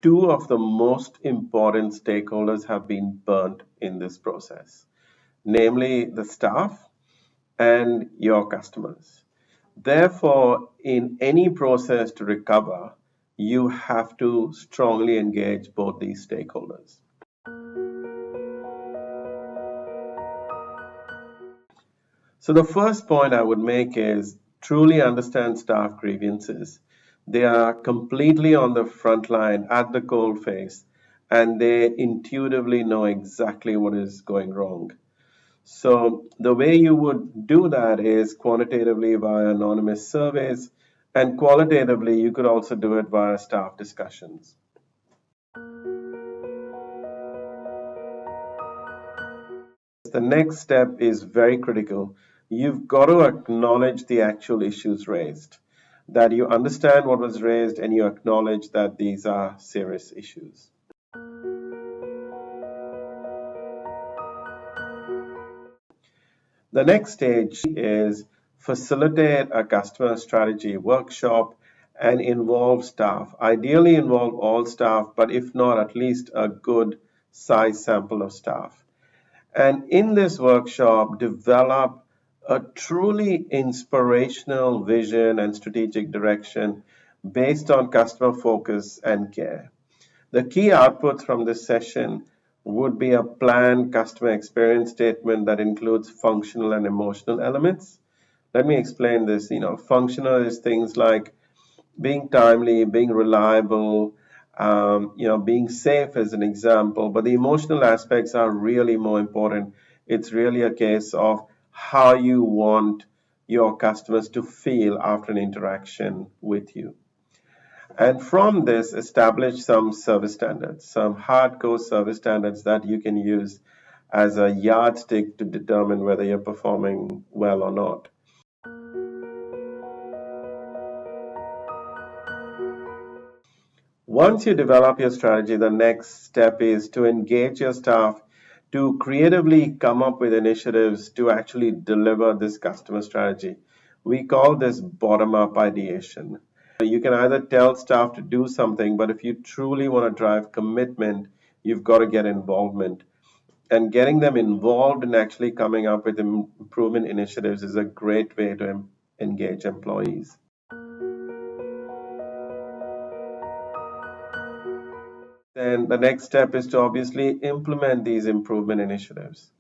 two of the most important stakeholders have been burnt in this process, namely the staff and your customers. Therefore, in any process to recover, you have to strongly engage both these stakeholders. So the first point I would make is truly understand staff grievances. They are completely on the front line at the coal face and they intuitively know exactly what is going wrong. So the way you would do that is quantitatively via anonymous surveys, and qualitatively you could also do it via staff discussions. The next step is very critical. You've got to acknowledge the actual issues raised, that you understand what was raised and you acknowledge that these are serious issues. The next stage is facilitate a customer strategy workshop and involve staff. Ideally, involve all staff, but if not, at least a good size sample of staff. And in this workshop, develop a truly inspirational vision and strategic direction based on customer focus and care. The key outputs from this session would be a planned customer experience statement that includes functional and emotional elements. Let me explain this. Functional is things like being timely, being reliable, being safe as an example. But the emotional aspects are really more important. It's really a case of how you want your customers to feel after an interaction with you. And from this, establish some service standards, some hardcore service standards that you can use as a yardstick to determine whether you're performing well or not. Once you develop your strategy, the next step is to engage your staff to creatively come up with initiatives to actually deliver this customer strategy. We call this bottom-up ideation. You can either tell staff to do something, but if you truly want to drive commitment, you've got to get involvement. And getting them involved in actually coming up with improvement initiatives is a great way to engage employees. Then the next step is to obviously implement these improvement initiatives.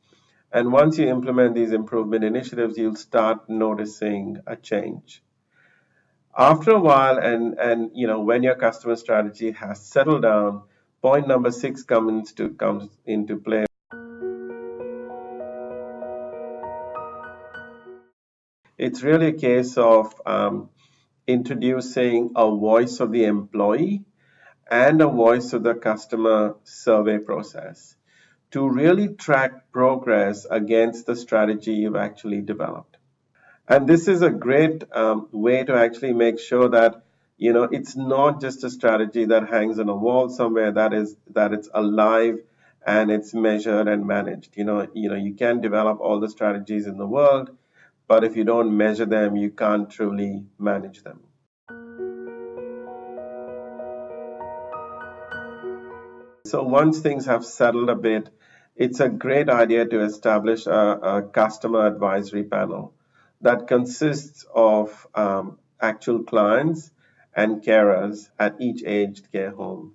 And once you implement these improvement initiatives, you'll start noticing a change. After a while, and when your customer strategy has settled down, point number 6 comes into play. It's really a case of introducing a voice of the employee and a voice of the customer survey process to really track progress against the strategy you've actually developed. And this is a great way to actually make sure that it's not just a strategy that hangs on a wall somewhere, that it's alive and it's measured and managed. You can develop all the strategies in the world, but if you don't measure them, you can't truly manage them. So once things have settled a bit, it's a great idea to establish a customer advisory panel that consists of actual clients and carers at each aged care home.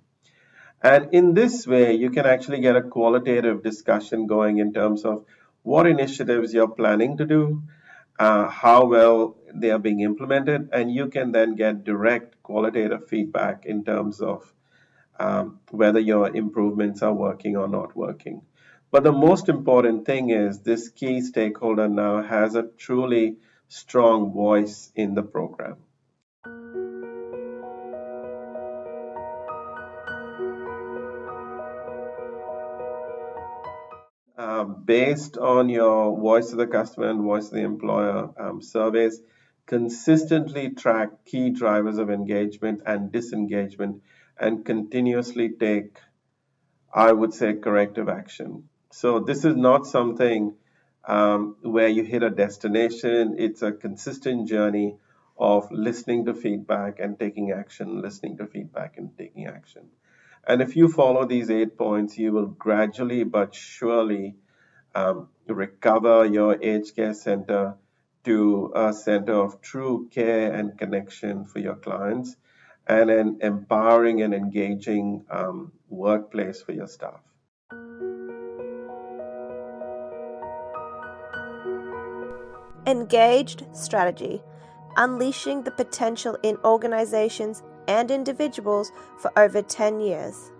And in this way, you can actually get a qualitative discussion going in terms of what initiatives you're planning to do, how well they are being implemented, and you can then get direct qualitative feedback in terms of whether your improvements are working or not working. But the most important thing is this key stakeholder now has a truly strong voice in the program. Based on your voice of the customer and voice of the employer surveys, consistently track key drivers of engagement and disengagement and continuously take, I would say, corrective action. So this is not something where you hit a destination. It's a consistent journey of listening to feedback and taking action, listening to feedback and taking action. And if you follow these 8 points, you will gradually but surely recover your aged care center to a center of true care and connection for your clients and an empowering and engaging workplace for your staff. Engaged strategy, unleashing the potential in organizations and individuals for over 10 years.